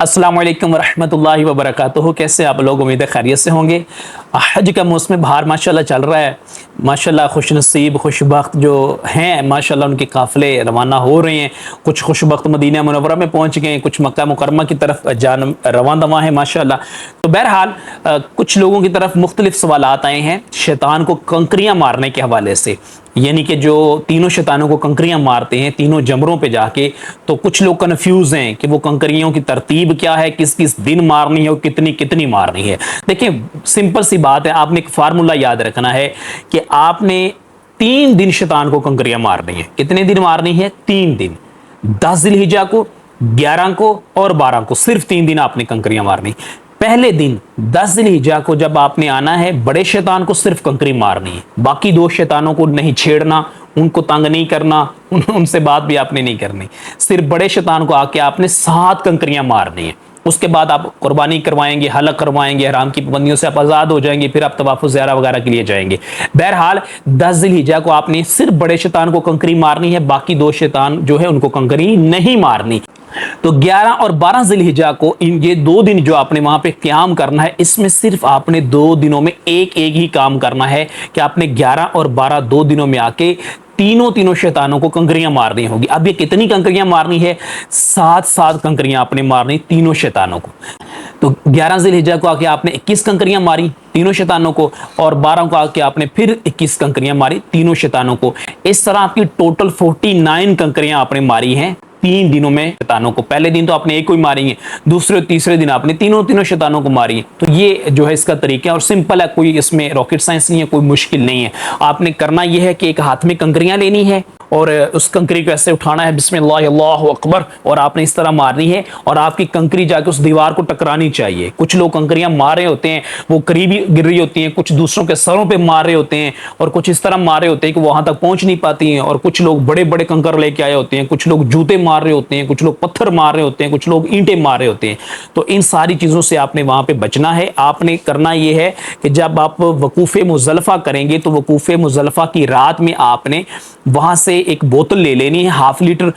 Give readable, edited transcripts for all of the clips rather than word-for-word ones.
अस्सलाम वालेकुम रहमतुल्लाहि व बरकातुहू। कैसे आप लोग, उम्मीद है खैरियत से होंगे। हज का मौसम बाहर माशाल्लाह चल रहा है। माशाल्लाह खुशनसीब खुशबख्त जो हैं माशाल्लाह उनके काफ़िले रवाना हो रहे हैं। कुछ खुशबख्त मदीना मुनव्वरा में पहुंच गए, कुछ मक्का मुकरमा की तरफ जान रवान दवा है माशाल्लाह। तो बहरहाल कुछ लोगों की तरफ मुख्तलिफ सवालात आए हैं शैतान को कंकरियाँ मारने के हवाले से, यानी कि जो तीनों शैतानों को कंकरियां मारते हैं तीनों जमरों पे जाके। तो कुछ लोग कन्फ्यूज हैं कि वो कंकरियों की तरतीब क्या है, किस किस दिन मारनी है और कितनी कितनी मारनी है। देखिए सिंपल सी बात है, आपने एक फार्मूला याद रखना है कि आपने 3 दिन शैतान को कंकरियां मारनी है। कितने दिन मारनी है? 3 दिन। 10 जिलहिजा को, 11 को और 12 को, सिर्फ 3 दिन आपने कंकरियां मारनी। पहले दिन 10 जिलहिजा को जब आपने आना है, बड़े शैतान को सिर्फ कंकरी मारनी है, बाकी 2 शैतानों को नहीं छेड़ना, उनको तंग नहीं करना, उनसे बात भी आपने नहीं करनी। सिर्फ बड़े शैतान को आके आपने 7 कंकरियां मारनी है। उसके बाद आप कुर्बानी करवाएंगे, हलक करवाएंगे, हराम की पाबंदियों से आप आज़ाद हो जाएंगे, फिर आप तवाफ़ुज़ ज़ियारा वगैरह के लिए जाएंगे। बहरहाल 10 जिलहिजा को आपने सिर्फ बड़े शैतान को कंकरी मारनी है, बाकी 2 शैतान जो है उनको कंकरी नहीं मारनी। तो 11 और 12 जिलहिजा को ये 2 दिन जो आपने वहां पे क्याम करना है, इसमें सिर्फ आपने 2 दिनों में एक एक ही काम करना है कि आपने 11 और 12 2 दिनों में आके तीनों शैतानों को कंकरियां मारनी होगी। अब ये कितनी कंकरियां मारनी है? 7 कंकरियां आपने मारनी तीनों शैतानों को। तो 11 जिलहिजा को आके आपने 21 कंकरियां मारी तीनों शैतानों को, और 12 को आके आपने फिर 21 कंकरियां मारी तीनों शैतानों को। इस तरह आपकी टोटल 49 कंकरियां आपने मारी हैं 3 दिनों में शैतानों को। पहले दिन तो आपने एक को ही मारी है, दूसरे तीसरे दिन आपने तीनों शैतानों को मारी है। तो ये जो है इसका तरीका है और सिंपल है, कोई इसमें रॉकेट साइंस नहीं है, कोई मुश्किल नहीं है। आपने करना यह है कि एक हाथ में कंकरियां लेनी है और उस कंकरी को ऐसे उठाना है, बिस्मिल्लाह अल्लाहु अकबर, और आपने इस तरह मारनी है और आपकी कंकरी जाके उस दीवार को टकरानी चाहिए। कुछ लोग कंकरियां मार रहे होते हैं, वो करीबी गिर रही होती हैं, कुछ दूसरों के सरों पे मार रहे होते हैं और कुछ इस तरह मार रहे होते हैं कि वो वहां तक पहुंच नहीं पाती हैं। और कुछ लोग बड़े बड़े कंकर लेके आए होते हैं, कुछ लोग जूते मार रहे होते हैं, कुछ लोग पत्थर मार रहे होते हैं, कुछ लोग ईंटें मार रहे होते हैं। तो इन सारी चीजों से आपने वहां पे बचना है। आपने करना यह है कि जब आप वकूफे मुज़ल्लफ़ा करेंगे तो वकूफे मुज़ल्लफ़ा की रात में आपने वहां से एक बोतल ले लेनी है, ½ लीटर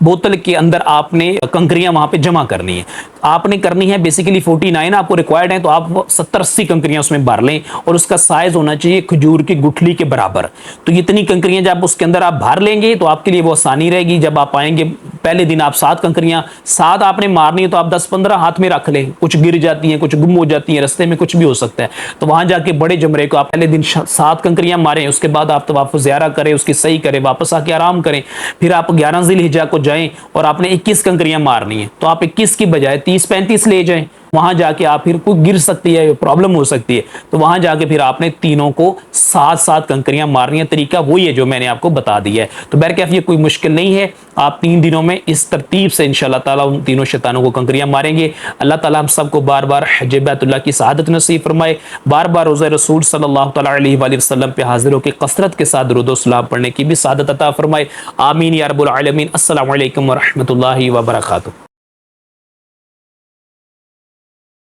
बोतल के अंदर आपने कंकरियां वहां पे जमा करनी है। आपने करनी है बेसिकली 49 आपको रिक्वायर्ड है, तो आप 70-80 कंकरियां उसमें भर लें और उसका साइज होना चाहिए खजूर की गुठली के बराबर। तो इतनी कंकरियां जब उसके अंदर आप भर लेंगे तो आपके लिए वो आसानी रहेगी। जब आप आएंगे पहले दिन आप 7 कंकरियां 7 आपने मारनी है, तो आप 10-15 हाथ में रख लें। कुछ गिर जाती हैं, कुछ गुम हो जाती हैं, रास्ते में कुछ भी हो सकता है। तो वहां जाके बड़े जमरे को आप पहले दिन 7 कंकरियां मारें, उसके बाद आप तवाफ़ुज़ ज़ियारा करें, उसकी सही करें, वापस आके आराम करें। फिर आप 11 जिलहिजा को जाएं और आपने 21 कंकरियां मारनी है, तो आप 21 की बजाय 30-35 ले जाएं। वहां जाके आप फिर कोई गिर सकती है, प्रॉब्लम हो सकती है, तो वहां जाके फिर आपने तीनों को 7 कंकरियां मारनी है। तरीका वही है जो मैंने आपको बता दिया है। तो बहरकैफ ये कोई मुश्किल नहीं है, आप 3 दिनों में इस तरतीब से इंशाअल्लाह ताला उन तीनों शैतानों को कंकरियां मारेंगे। अल्लाह ताला हम सबको बार बार हज बैतुल्लाह की सआदत नसीब फरमाए, बार बार रोज़ा रसूल सल्लल्लाहु तआला अलैहि वसल्लम पे हाजिर होकर कसरत के साथ दुरूद व सलाम पढ़ने की भी सआदत अता फरमाए। आमीन या रब्बुल आलमीन। अस्सलामु अलैकुम व रहमतुल्लाहि व बरकातुहू।